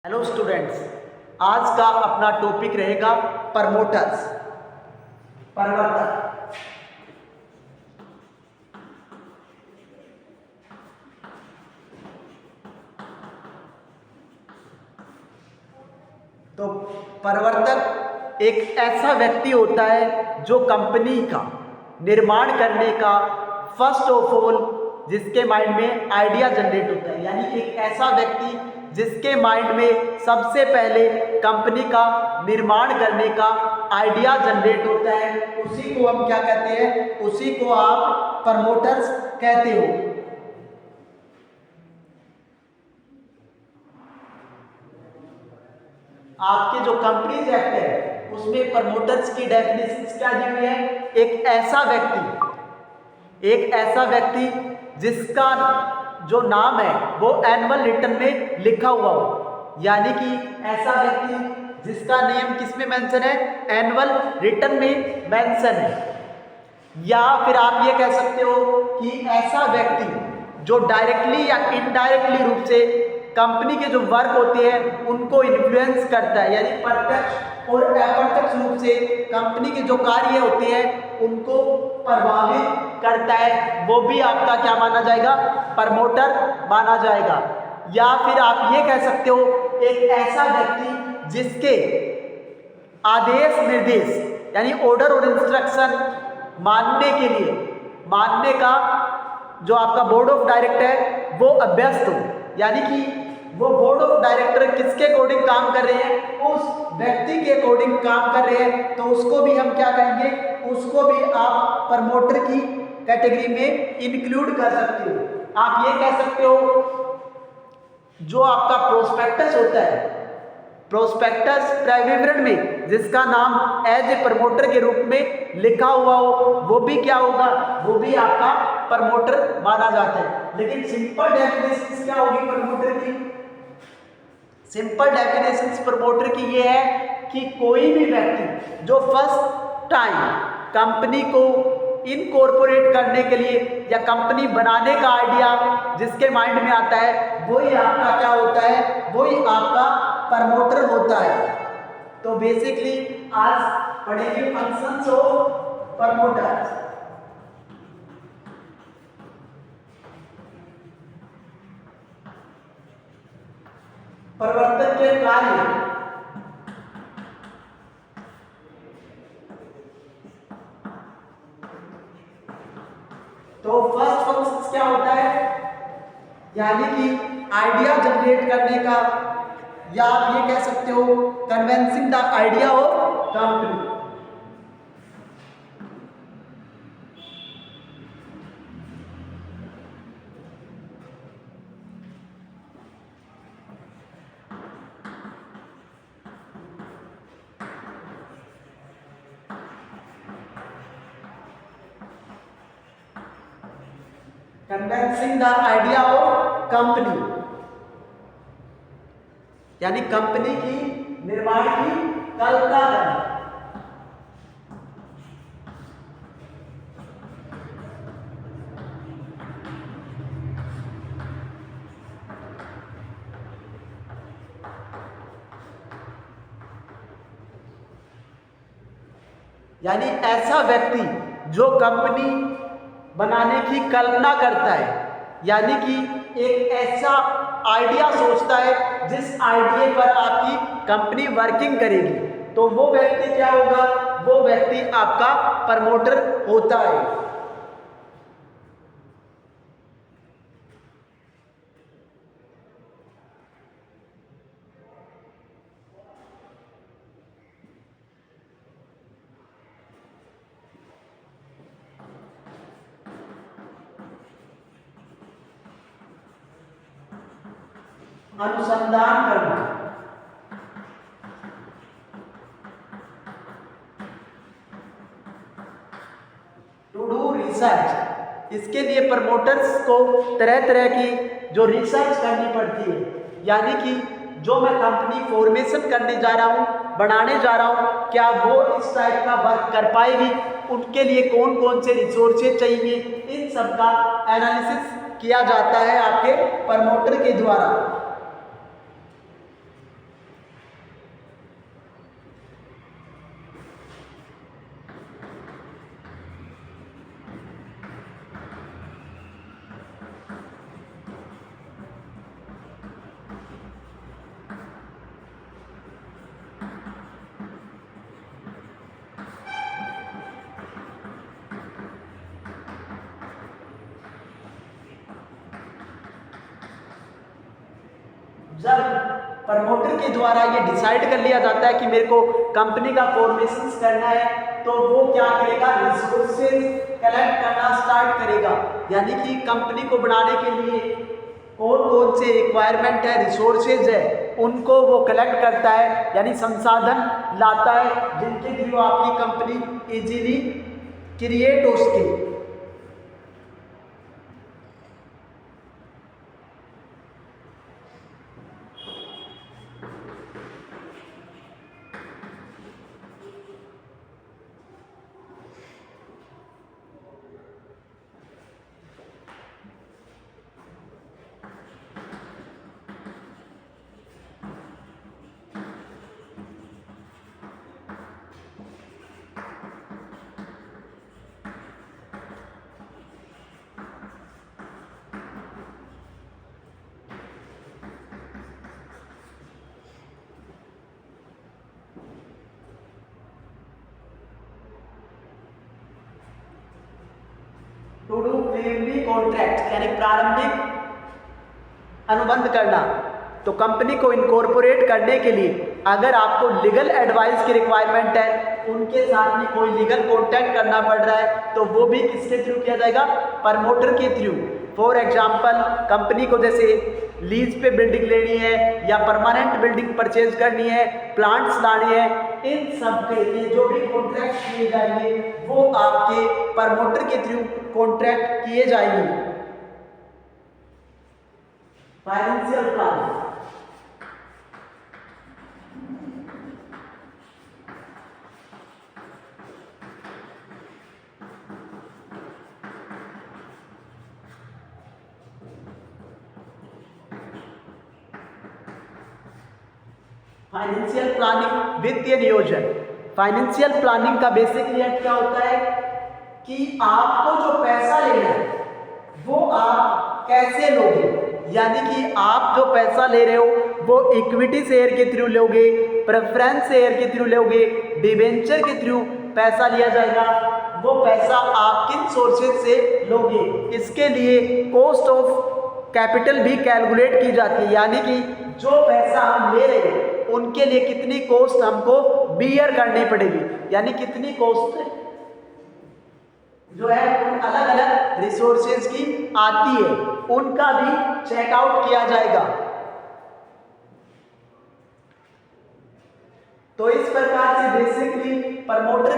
Hello students, आज का अपना टॉपिक रहेगा प्रमोटर्स, प्रवर्तक। तो प्रवर्तक एक ऐसा व्यक्ति होता है जो कंपनी का निर्माण करने का फर्स्ट ऑफ ऑल जिसके माइंड में आइडिया जनरेट होता है, यानी एक ऐसा व्यक्ति जिसके माइंड में सबसे पहले कंपनी का निर्माण करने का आइडिया जनरेट होता है, उसी को हम क्या कहते हैं, उसी को आप प्रमोटर्स कहते हो। आपके जो कंपनीज एक्ट है उसमें प्रमोटर्स की डेफिनेशन क्या दी हुई है? एक ऐसा व्यक्ति जिसका जो नाम है वो एनुअल रिटर्न में लिखा हुआ हो, यानी कि ऐसा व्यक्ति जिसका नेम किस में मेंशन है? एनुअल रिटर्न में मेंशन है। या फिर आप ये कह सकते हो कि ऐसा व्यक्ति जो डायरेक्टली या इनडायरेक्टली रूप से कंपनी के जो वर्क होते हैं उनको इन्फ्लुएंस करता है, यानी प्रत्यक्ष और अप्रत्यक्ष रूप से कंपनी के जो कार्य होते हैं उनको प्रभावित करता है, वो भी आपका क्या माना जाएगा? प्रमोटर माना जाएगा। या फिर आप ये कह सकते हो एक ऐसा व्यक्ति जिसके आदेश निर्देश यानी ऑर्डर और इंस्ट्रक्शन मानने का जो आपका बोर्ड ऑफ डायरेक्टर है वो अभ्यस्त हो, यानी कि वो बोर्ड ऑफ डायरेक्टर किसके अकॉर्डिंग काम कर रहे हैं? उस व्यक्ति के अकॉर्डिंग काम कर रहे हैं, तो उसको भी हम क्या कहेंगे? उसको भी आप प्रमोटर की कैटेगरी में इंक्लूड कर सकते हो। आप ये कह सकते हो जो आपका प्रोस्पेक्टस होता है, प्रोस्पेक्टस क्रय विवरण में जिसका नाम एज ए प्रमोटर के रूप में लिखा हुआ हो, वो भी क्या होगा? वो भी आपका प्रमोटर माना जाता है। लेकिन सिंपल डेफिनेशन क्या होगी प्रमोटर की? सिंपल डेफिनेशन प्रमोटर की ये है कि कोई भी व्यक्ति जो फर्स्ट टाइम कंपनी को इनकॉर्पोरेट करने के लिए या कंपनी बनाने का आइडिया जिसके माइंड में आता है वही आपका क्या होता है? वही आपका प्रमोटर होता है। तो बेसिकली आज पढ़ेंगे फंक्शंस ऑफ प्रमोटर। प्रवर्तक के कार्य। तो फर्स्ट फंक्शन क्या होता है? यानी कि आइडिया जनरेट करने का, या आप ये कह सकते हो convincing the idea of company. Convincing the idea of company, यानी कंपनी की निर्माण की कल्पना करना। यानी ऐसा व्यक्ति जो कंपनी बनाने की कल्पना करता है, यानी कि एक ऐसा आइडिया सोचता है जिस आइडिया पर आपकी कंपनी वर्किंग करेगी, तो वो व्यक्ति क्या होगा? वो व्यक्ति आपका प्रमोटर होता है। अनुसंधान करना, टू डू रिसर्च। इसके लिए प्रमोटर्स को तरह तरह की जो रिसर्च करनी पड़ती है, यानी कि जो मैं कंपनी फॉर्मेशन करने जा रहा हूँ, बनाने जा रहा हूँ, क्या वो इस टाइप का वर्क कर पाएगी, उनके लिए कौन कौन से रिसोर्सेज चाहिए, इन सब का एनालिसिस किया जाता है आपके प्रमोटर के द्वारा। जब प्रमोटर के द्वारा ये डिसाइड कर लिया जाता है कि मेरे को कंपनी का फॉर्मेशन करना है, तो वो क्या करेगा, रिसोर्सेज कलेक्ट करना स्टार्ट करेगा। यानी कि कंपनी को बनाने के लिए कौन कौन से रिक्वायरमेंट है, रिसोर्सेज है, उनको वो कलेक्ट करता है, यानी संसाधन लाता है जिनके थ्रू आपकी कंपनी इजीली क्रिएट हो सके। टू डू प्रीलिमिनरी कॉन्ट्रैक्ट यानी प्रारंभिक अनुबंध करना। तो कंपनी को इनकॉर्पोरेट करने के लिए अगर आपको लीगल एडवाइस की रिक्वायरमेंट है, उनके साथ में कोई लीगल कॉन्टैक्ट करना पड़ रहा है, तो वो भी किसके थ्रू किया जाएगा, प्रमोटर के थ्रू। फॉर एग्जाम्पल कंपनी को जैसे लीज पे बिल्डिंग लेनी है या परमानेंट बिल्डिंग परचेज करनी है, प्लांट्स लाने हैं, इन सब के लिए जो भी कॉन्ट्रैक्ट किए जाएंगे वो आपके प्रमोटर के थ्रू कॉन्ट्रैक्ट किए जाएंगे। फाइनेंशियल प्लानिंग, फाइनेंशियल प्लानिंग वित्तीय नियोजन। फाइनेंशियल प्लानिंग का बेसिकली क्या होता है कि आपको जो पैसा लेना है वो आप कैसे लोगे, यानी कि आप जो पैसा ले रहे हो वो इक्विटी शेयर के थ्रू लोगे, प्रेफरेंस शेयर के थ्रू लोगे, डिबेंचर के थ्रू पैसा लिया जाएगा। वो पैसा आप किन सोर्सेज से लोगे, इसके लिए कॉस्ट ऑफ कैपिटल भी कैलकुलेट की जाती है, यानी कि जो पैसा हम ले रहे हैं उनके लिए कितनी कॉस्ट हमको बियर करनी पड़ेगी, यानी कितनी कॉस्ट जो है अलग अलग रिसोर्सेज की आती है, उनका भी चेकआउट किया जाएगा। तो इस प्रकार से बेसिकली प्रमोटर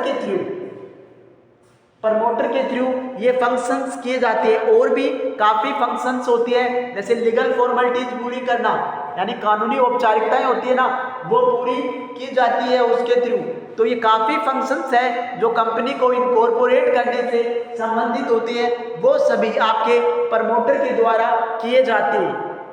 के थ्रू ये फंक्शंस किए जाते हैं। और भी काफ़ी फंक्शंस होती है, जैसे लीगल फॉर्मेलिटीज पूरी करना, यानी कानूनी औपचारिकताएं होती है ना, वो पूरी की जाती है उसके थ्रू। तो ये काफ़ी फंक्शंस है जो कंपनी को इनकॉर्पोरेट करने से संबंधित होती है, वो सभी आपके प्रमोटर के द्वारा किए जाते हैं।